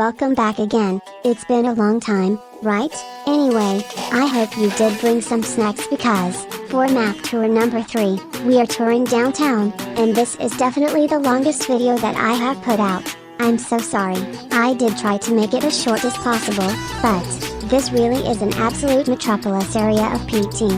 welcome back again. It's been a long time, right? Anyway, I hope you did bring some snacks because, for map tour number 3, we are touring downtown, and this is definitely the longest video that I have put out. I'm so sorry. I did try to make it as short as possible, but this really is an absolute metropolis area of PT.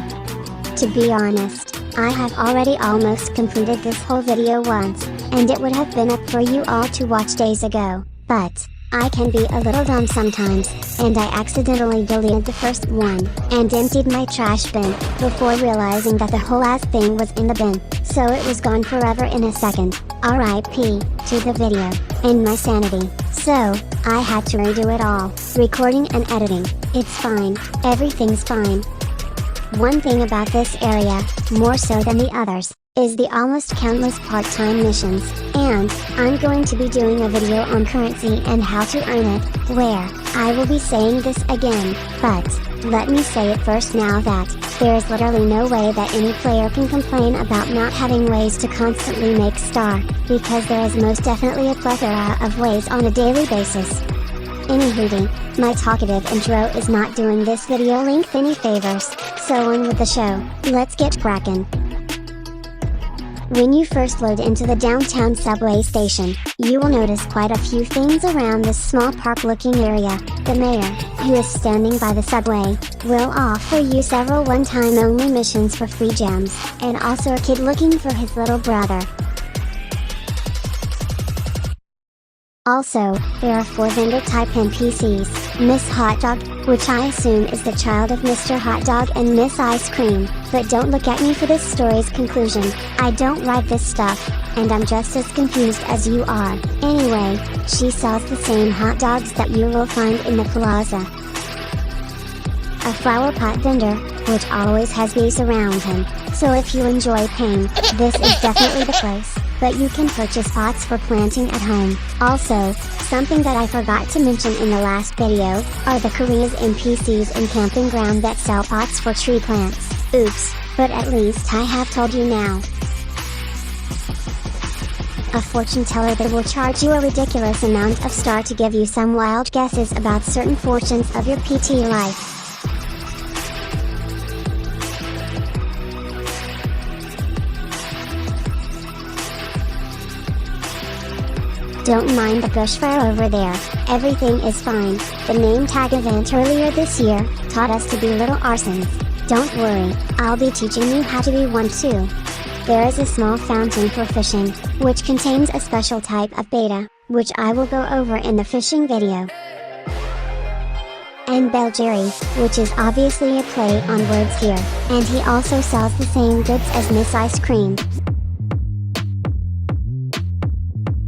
To be honest, I have already almost completed this whole video once, and it would have been up for you all to watch days ago, but I can be a little dumb sometimes, and I accidentally deleted the first one, and emptied my trash bin, before realizing that the whole ass thing was in the bin, so it was gone forever in a second. RIP to the video, and my sanity. So, I had to redo it all, recording and editing. It's fine, everything's fine. One thing about this area, more so than the others, is the almost countless part-time missions, and I'm going to be doing a video on currency and how to earn it, where I will be saying this again, but let me say it first now that there is literally no way that any player can complain about not having ways to constantly make star, because there is most definitely a plethora of ways on a daily basis. Anywho, my talkative intro is not doing this video length any favors, so on with the show, let's get crackin'. When you first load into the downtown subway station, you will notice quite a few things around this small park-looking area. The mayor, who is standing by the subway, will offer you several one-time only missions for free gems, and also a kid looking for his little brother. Also, there are 4 vendor-type NPCs, Miss Hot Dog, which I assume is the child of Mr. Hot Dog, and Miss Ice Cream, but don't look at me for this story's conclusion. I don't write this stuff, and I'm just as confused as you are. Anyway, she sells the same hot dogs that you will find in the plaza. A flower pot vendor, which always has bees around him, so if you enjoy pain, this is definitely the place. But you can purchase pots for planting at home. Also, something that I forgot to mention in the last video, are the Korea's NPCs in Camping Ground that sell pots for tree plants. Oops, but at least I have told you now. A fortune teller that will charge you a ridiculous amount of star to give you some wild guesses about certain fortunes of your PT life. Don't mind the bushfire over there, everything is fine. The name tag event earlier this year taught us to be little arsons. Don't worry, I'll be teaching you how to be one too. There is a small fountain for fishing, which contains a special type of beta, which I will go over in the fishing video. And Belgeri, which is obviously a play on words here, and he also sells the same goods as Miss Ice Cream.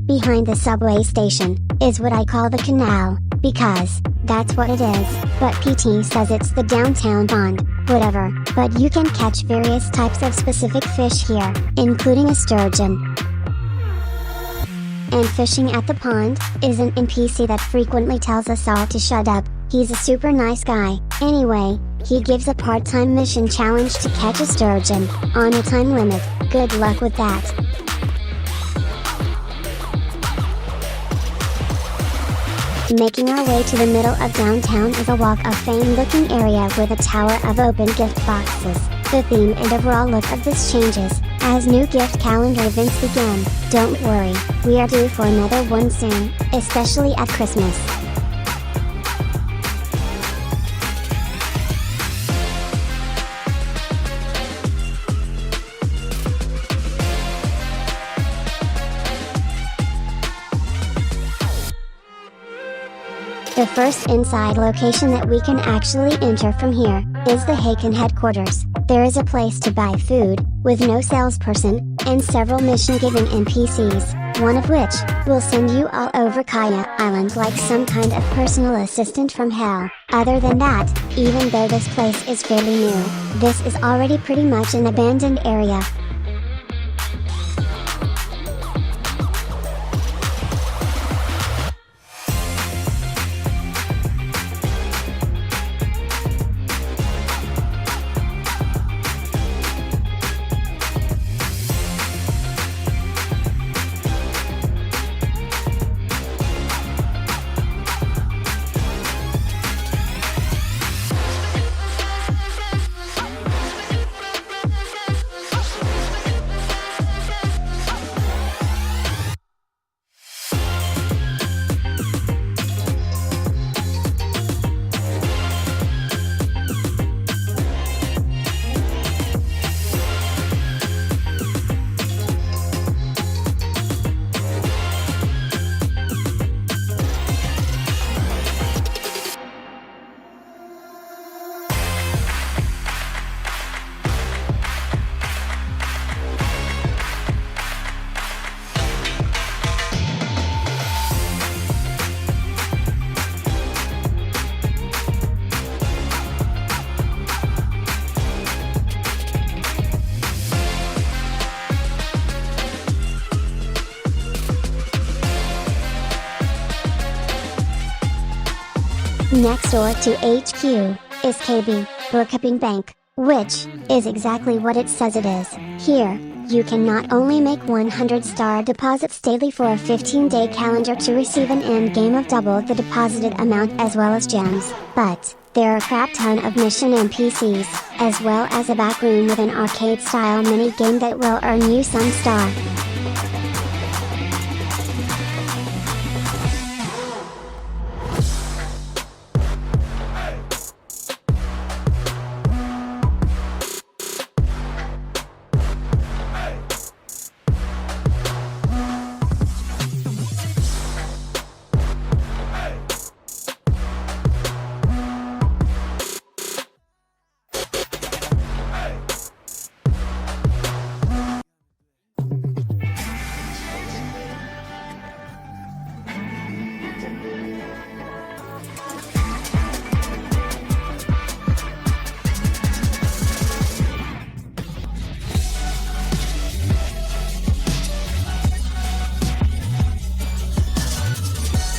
Behind the subway station, is what I call the canal, because that's what it is, but PT says it's the downtown pond, whatever, but you can catch various types of specific fish here, including a sturgeon. And fishing at the pond is an NPC that frequently tells us all to shut up. He's a super nice guy. Anyway, he gives a part-time mission challenge to catch a sturgeon, on a time limit. Good luck with that. Making our way to the middle of downtown is a Walk of Fame looking area with a tower of open gift boxes. The theme and overall look of this changes as new gift calendar events begin. Don't worry, we are due for another one soon, especially at Christmas. The first inside location that we can actually enter from here, is the Haken headquarters. There is a place to buy food, with no salesperson, and several mission-given NPCs, one of which will send you all over Kaya Island like some kind of personal assistant from hell. Other than that, even though this place is fairly new, this is already pretty much an abandoned area. Next door to HQ is KB, Bookkeeping Bank, which is exactly what it says it is. Here, you can not only make 100-star deposits daily for a 15-day calendar to receive an end game of double the deposited amount as well as gems, but there are a crap ton of mission NPCs, as well as a back room with an arcade-style mini-game that will earn you some star.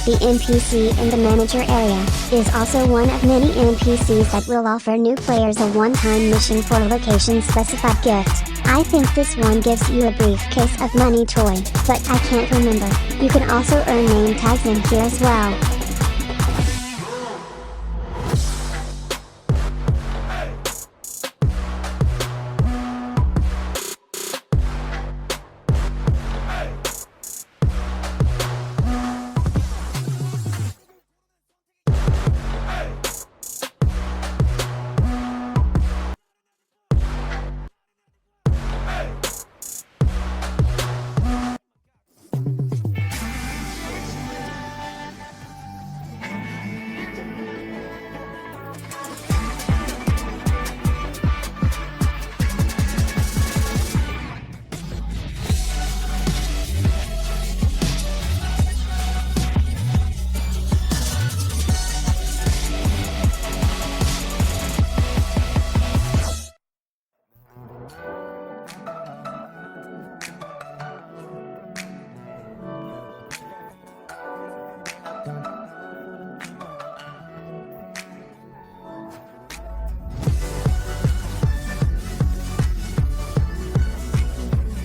The NPC in the manager area is also one of many NPCs that will offer new players a one-time mission for a location-specified gift. I think this one gives you a briefcase of money toy, but I can't remember. You can also earn name tags in here as well.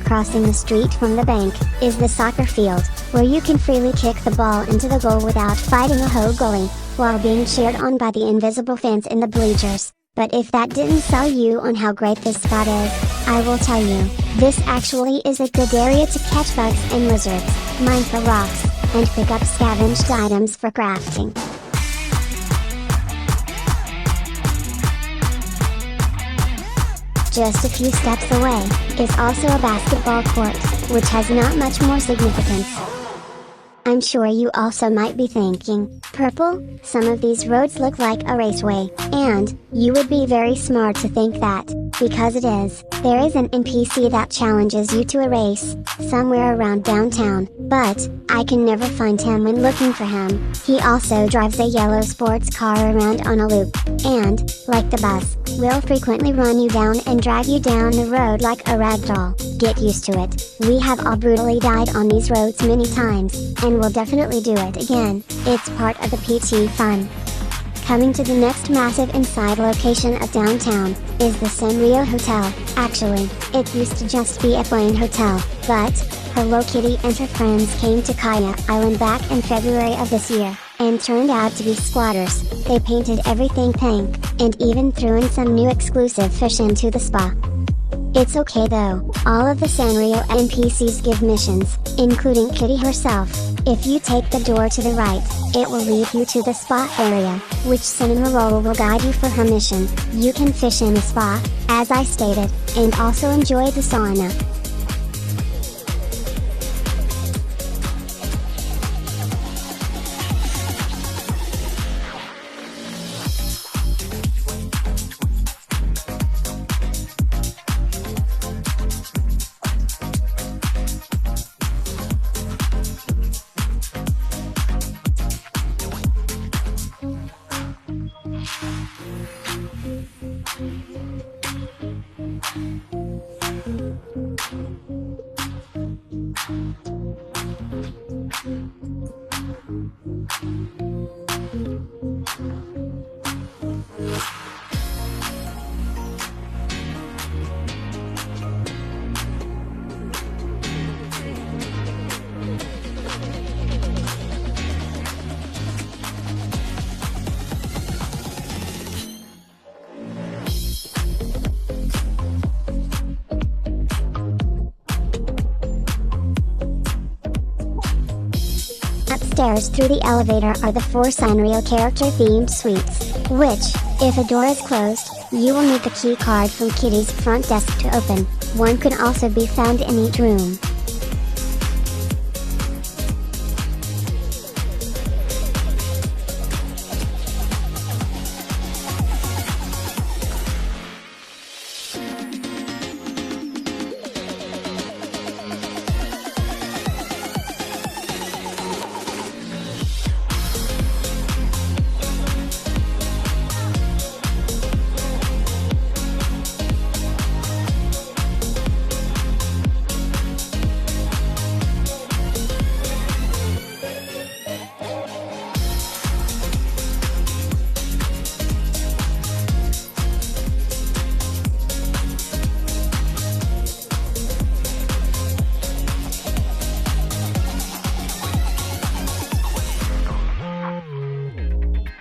Crossing the street from the bank is the soccer field, where you can freely kick the ball into the goal without fighting a whole goalie, while being cheered on by the invisible fans in the bleachers. But if that didn't sell you on how great this spot is, I will tell you, this actually is a good area to catch bugs and lizards, mine for rocks, and pick up scavenged items for crafting. Just a few steps away is also a basketball court, which has not much more significance. I'm sure you also might be thinking, purple, some of these roads look like a raceway, and you would be very smart to think that, because it is. There is an NPC that challenges you to a race, somewhere around downtown, but I can never find him when looking for him. He also drives a yellow sports car around on a loop, and, like the bus, will frequently run you down and drag you down the road like a rag doll. Get used to it. We have all brutally died on these roads many times, and will definitely do it again. It's part of the PT fun. Coming to the next massive inside location of downtown, is the Sanrio Hotel. Actually, it used to just be a plain hotel, but Hello Kitty and her friends came to Kaya Island back in February of this year, and turned out to be squatters. They painted everything pink, and even threw in some new exclusive fish into the spa. It's okay though, all of the Sanrio NPCs give missions, including Kitty herself. If you take the door to the right, it will lead you to the spa area, which Cinnamoroll will guide you for her mission. You can fish in the spa, as I stated, and also enjoy the sauna. Upstairs through the elevator are the 4 Sanrio character-themed suites, which, if a door is closed, you will need the key card from Kitty's front desk to open. One could also be found in each room.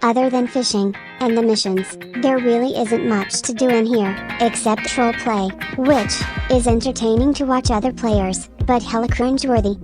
Other than fishing, and the missions, there really isn't much to do in here, except troll play, which is entertaining to watch other players, but hella cringeworthy.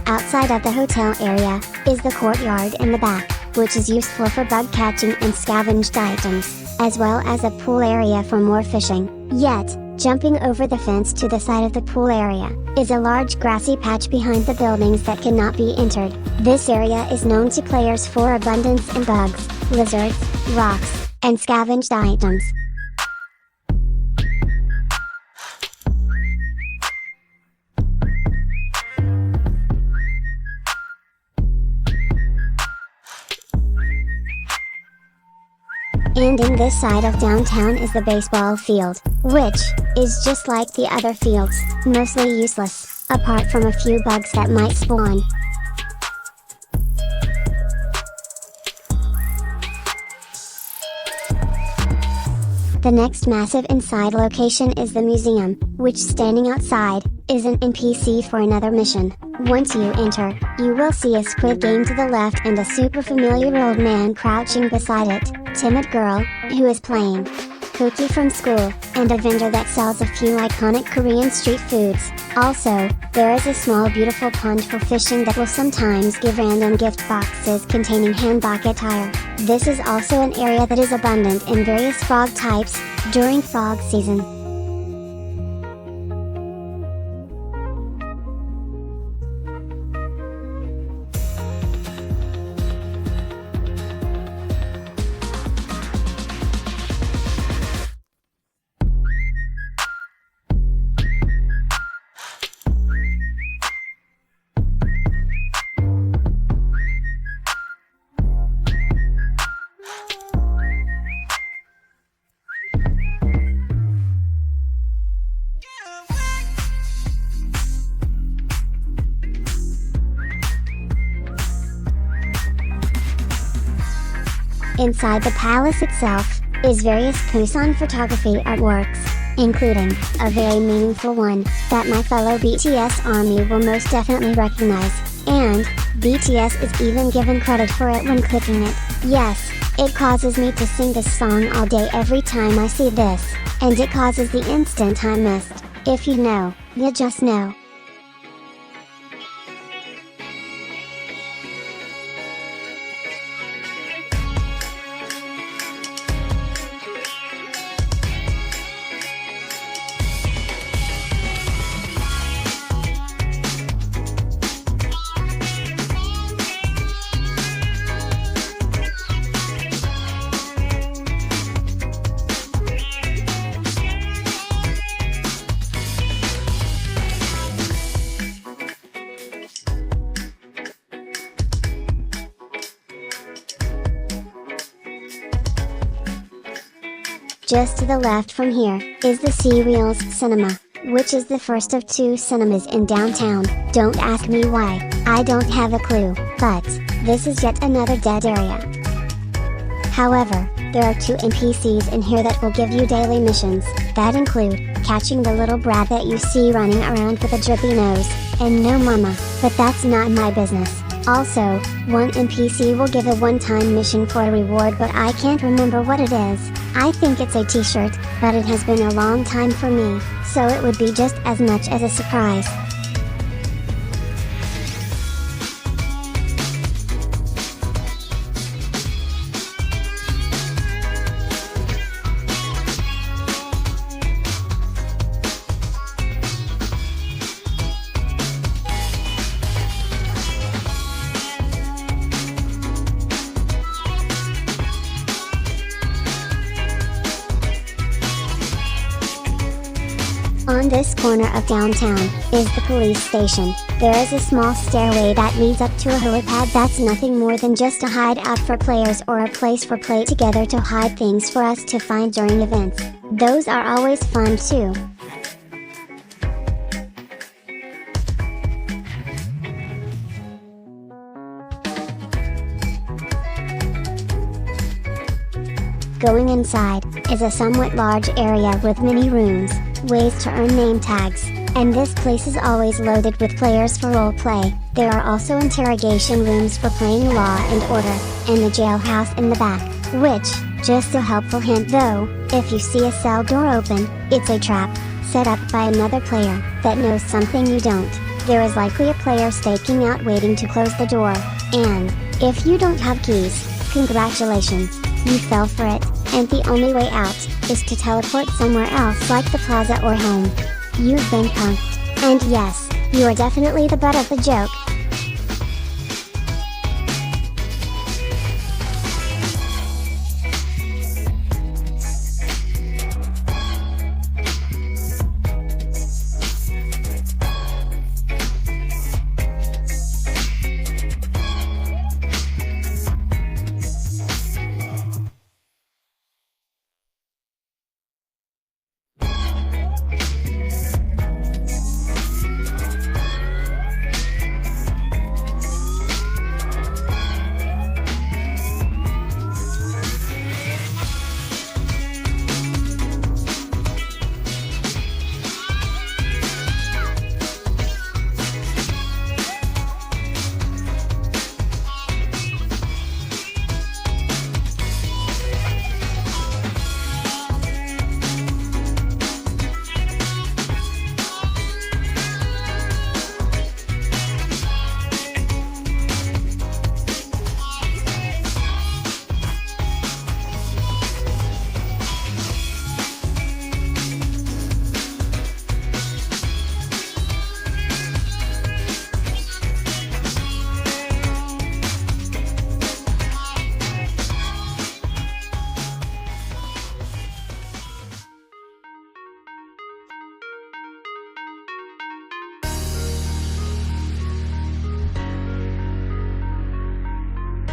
Outside of the hotel area, is the courtyard in the back, which is useful for bug catching and scavenged items, as well as a pool area for more fishing. Yet, jumping over the fence to the side of the pool area, is a large grassy patch behind the buildings that cannot be entered. This area is known to players for abundance in bugs, lizards, rocks, and scavenged items. And in this side of downtown is the baseball field, which is just like the other fields, mostly useless, apart from a few bugs that might spawn. The next massive inside location is the museum, which standing outside, is an NPC for another mission. Once you enter, you will see a Squid Game to the left and a super familiar old man crouching beside it, timid girl, who is playing Cookie from school, and a vendor that sells a few iconic Korean street foods. Also, there is a small beautiful pond for fishing that will sometimes give random gift boxes containing hanbok attire. This is also an area that is abundant in various frog types, during frog season. Inside the palace itself, is various Busan photography artworks, including a very meaningful one that my fellow BTS ARMY will most definitely recognize, and BTS is even given credit for it when clicking it. Yes, it causes me to sing this song all day every time I see this, and it causes the instant I missed. If you know, you just know. Just to the left from here, is the C-Reels Cinema, which is the first of 2 cinemas in downtown. Don't ask me why, I don't have a clue, but this is yet another dead area. However, there are 2 NPCs in here that will give you daily missions, that include, catching the little brat that you see running around with a drippy nose, and no mama, but that's not my business. Also, one NPC will give a one-time mission for a reward, but I can't remember what it is. I think it's a t-shirt, but it has been a long time for me, so it would be just as much as a surprise. On this corner of downtown, is the police station. There is a small stairway that leads up to a helipad that's nothing more than just a hideout for players or a place for play together to hide things for us to find during events. Those are always fun too. Going inside, is a somewhat large area with many rooms, ways to earn name tags, and this place is always loaded with players for roleplay. There are also interrogation rooms for playing Law and Order, and the jailhouse in the back, which, just a helpful hint though, if you see a cell door open, it's a trap, set up by another player, that knows something you don't. There is likely a player staking out waiting to close the door, and, if you don't have keys, congratulations, you fell for it, and the only way out, is to teleport somewhere else like the plaza or home. You've been punked, and yes, you are definitely the butt of the joke.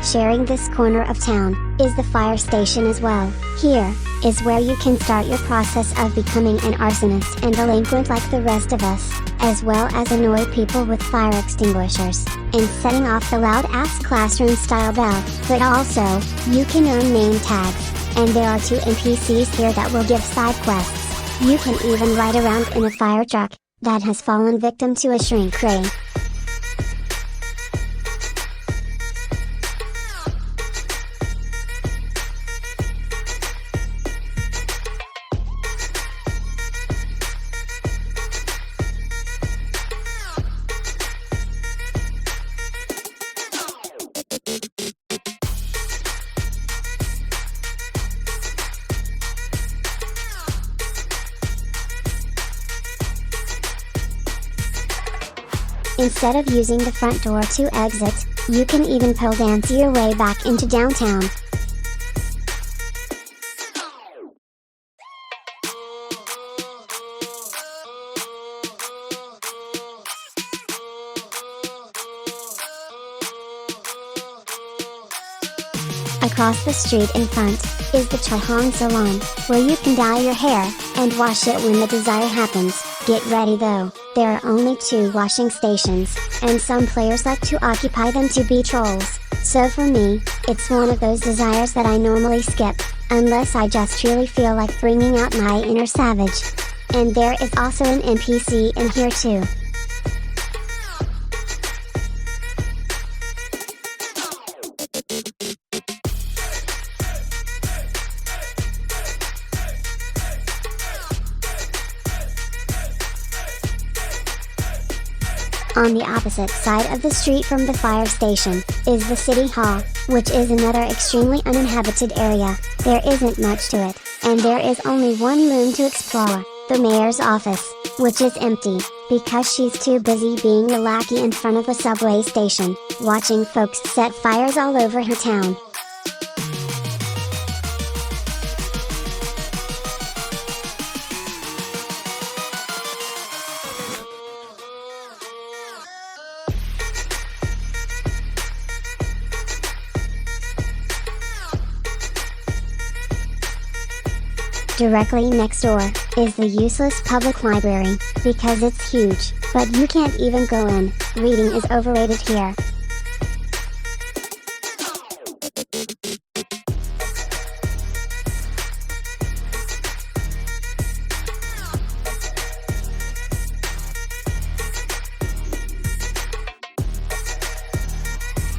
Sharing this corner of town, is the fire station as well. Here, is where you can start your process of becoming an arsonist and delinquent like the rest of us, as well as annoy people with fire extinguishers, and setting off the loud-ass classroom-style bell. But also, you can earn name tags, and there are 2 NPCs here that will give side quests. You can even ride around in a fire truck, that has fallen victim to a shrink ray. Instead of using the front door to exit, you can even pole dance your way back into downtown. Across the street in front is the Chahong Salon, where you can dye your hair and wash it when the desire happens. Get ready though, there are only 2 washing stations, and some players like to occupy them to be trolls. So for me, it's one of those desires that I normally skip, unless I just truly feel like bringing out my inner savage. And there is also an NPC in here too. On the opposite side of the street from the fire station, is the City Hall, which is another extremely uninhabited area. There isn't much to it, and there is only one room to explore, the mayor's office, which is empty, because she's too busy being a lackey in front of a subway station, watching folks set fires all over her town. Directly next door is the useless public library, because it's huge, but you can't even go in. Reading is overrated here.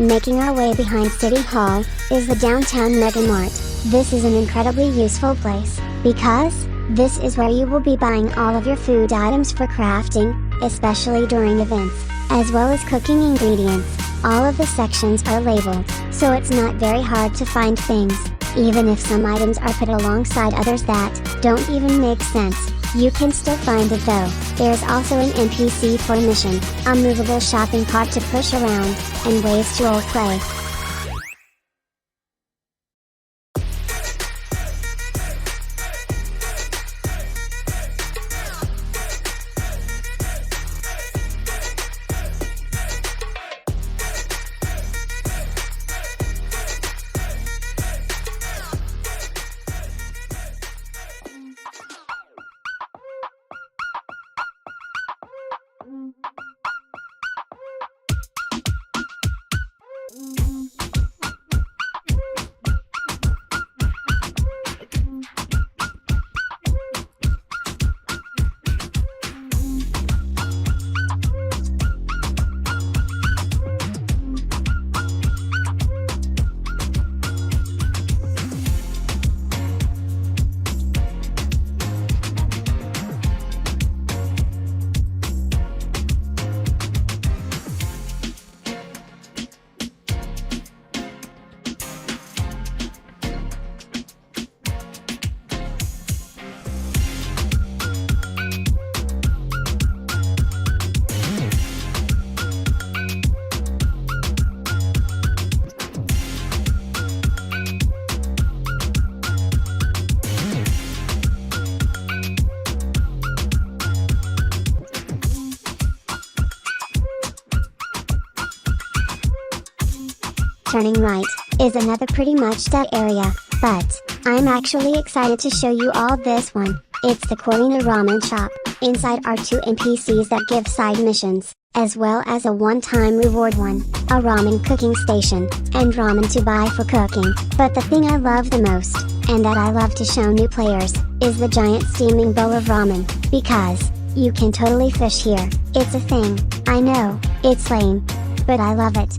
Making our way behind City Hall is the downtown Mega Mart. This is an incredibly useful place, because this is where you will be buying all of your food items for crafting, especially during events, as well as cooking ingredients. All of the sections are labeled, so it's not very hard to find things, even if some items are put alongside others that don't even make sense. You can still find it though. There's also an NPC for a mission, a movable shopping cart to push around, and ways to roleplay. Turning right is another pretty much dead area, but I'm actually excited to show you all this one. It's the Corina Ramen Shop. Inside are 2 NPCs that give side missions, as well as a one-time reward one, a ramen cooking station, and ramen to buy for cooking. But the thing I love the most, and that I love to show new players, is the giant steaming bowl of ramen, because you can totally fish here. It's a thing, I know, it's lame, but I love it.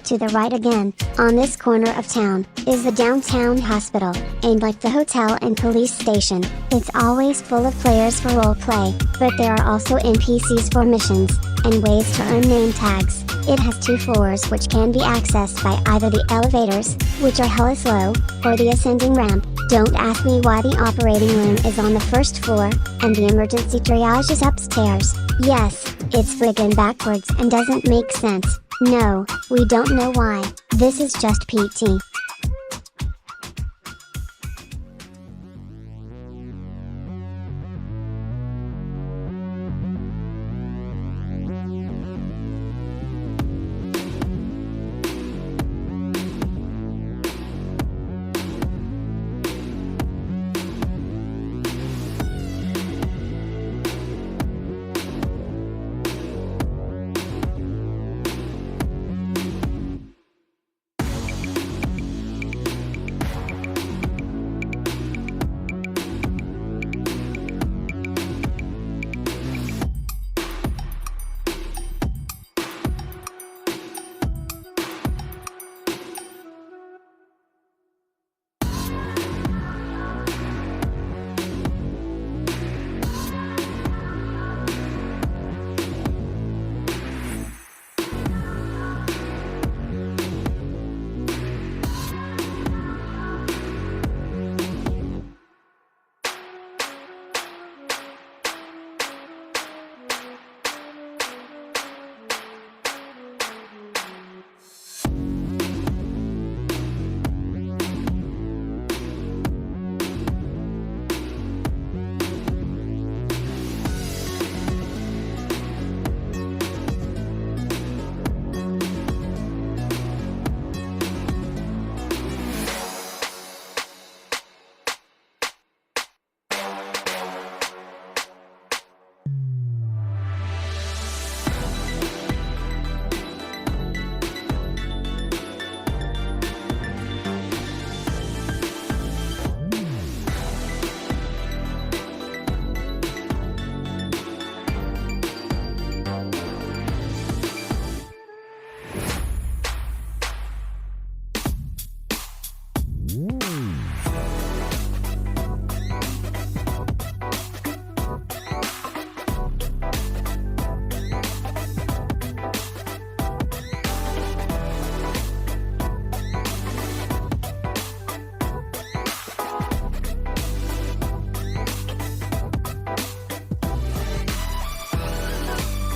To the right again, on this corner of town, is the downtown hospital, and like the hotel and police station, it's always full of players for roleplay, but there are also NPCs for missions, and ways to earn name tags. It has 2 floors which can be accessed by either the elevators, which are hella slow, or the ascending ramp. Don't ask me why the operating room is on the 1st floor, and the emergency triage is upstairs. Yes, it's friggin' backwards and doesn't make sense. No, we don't know why. This is just PT.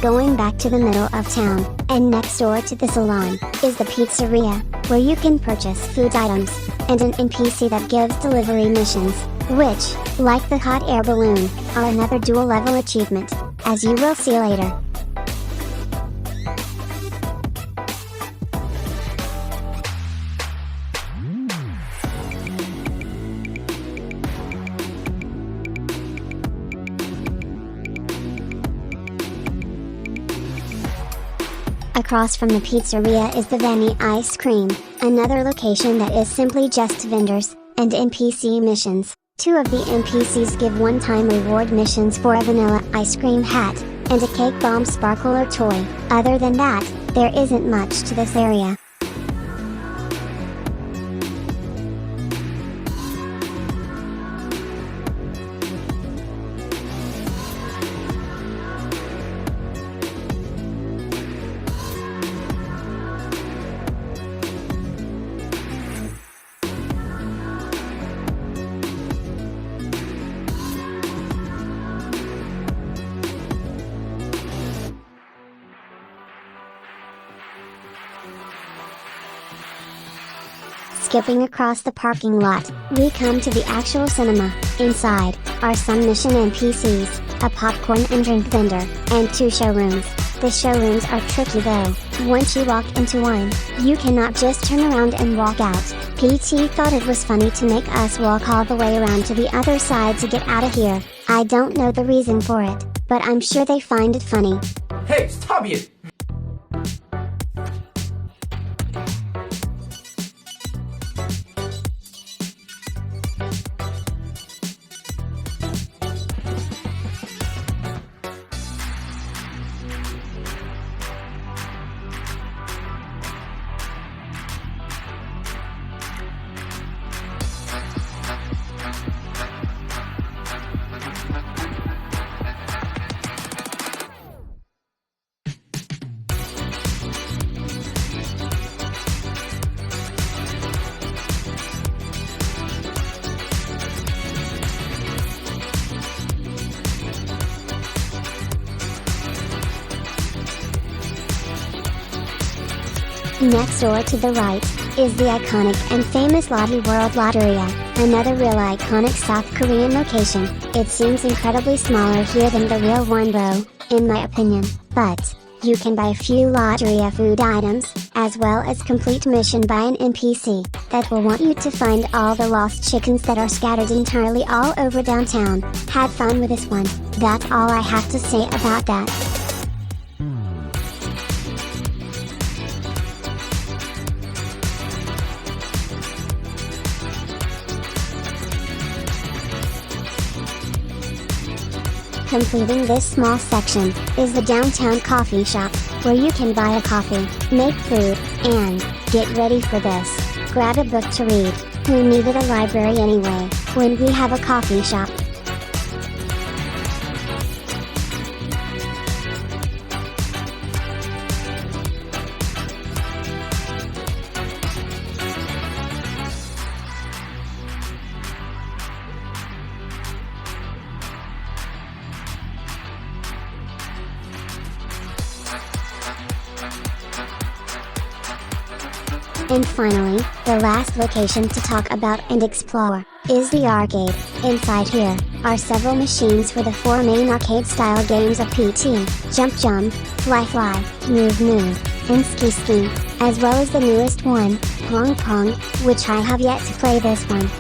Going back to the middle of town, and next door to the salon, is the pizzeria, where you can purchase food items, and an NPC that gives delivery missions, which, like the hot air balloon, are another dual level achievement, as you will see later. Across from the pizzeria is the Vanny Ice Cream, another location that is simply just vendors, and NPC missions. 2 of the NPCs give one-time reward missions for a vanilla ice cream hat, and a cake bomb sparkler toy. Other than that, there isn't much to this area. Skipping across the parking lot, we come to the actual cinema. Inside, are some mission NPCs, a popcorn and drink vendor, and 2 showrooms. The showrooms are tricky though. Once you walk into one, you cannot just turn around and walk out. PT thought it was funny to make us walk all the way around to the other side to get out of here. I don't know the reason for it, but I'm sure they find it funny. Hey, stop it! Next door to the right, is the iconic and famous Lotte World Lotteria, another real iconic South Korean location. It seems incredibly smaller here than the real one though, in my opinion, but you can buy a few Lotteria food items, as well as complete mission by an NPC, that will want you to find all the lost chickens that are scattered entirely all over downtown. Had fun with this one, that's all I have to say about that. Completing this small section, is the downtown coffee shop, where you can buy a coffee, make food, and get ready for this, grab a book to read. Who needed a library anyway, when we have a coffee shop? And finally, the last location to talk about and explore, is the arcade. Inside here, are several machines for the 4 main arcade-style games of PT, Jump Jump, Fly Fly, Move Move, and Ski Ski, as well as the newest one, Pong Pong, which I have yet to play this one.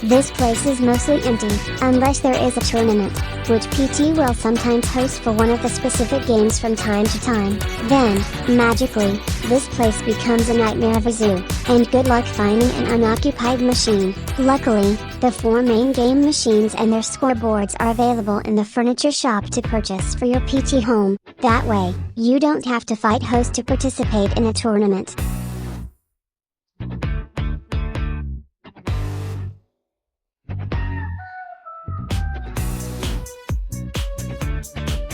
This place is mostly empty, unless there is a tournament, which PT will sometimes host for one of the specific games from time to time. Then, magically, this place becomes a nightmare of a zoo, and good luck finding an unoccupied machine. Luckily, the 4 main game machines and their scoreboards are available in the furniture shop to purchase for your PT home. That way, you don't have to fight host to participate in a tournament.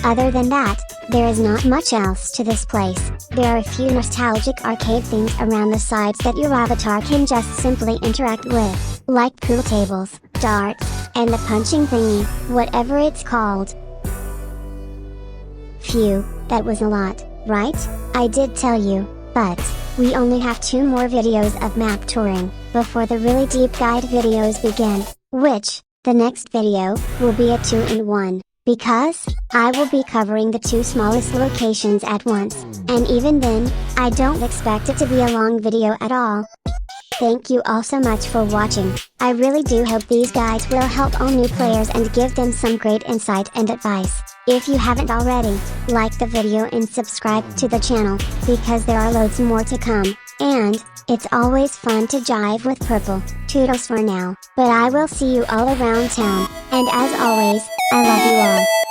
Other than that, there is not much else to this place. There are a few nostalgic arcade things around the sides that your avatar can just simply interact with, like pool tables, darts, and the punching thingy, whatever it's called. Phew, that was a lot, right? I did tell you, but we only have 2 more videos of map touring, before the really deep guide videos begin, which, the next video, will be a 2-in-1. Because, I will be covering the 2 smallest locations at once, and even then, I don't expect it to be a long video at all. Thank you all so much for watching. I really do hope these guides will help all new players and give them some great insight and advice. If you haven't already, like the video and subscribe to the channel, because there are loads more to come, and it's always fun to jive with Purple. Toodles for now, but I will see you all around town, and as always, I love you all.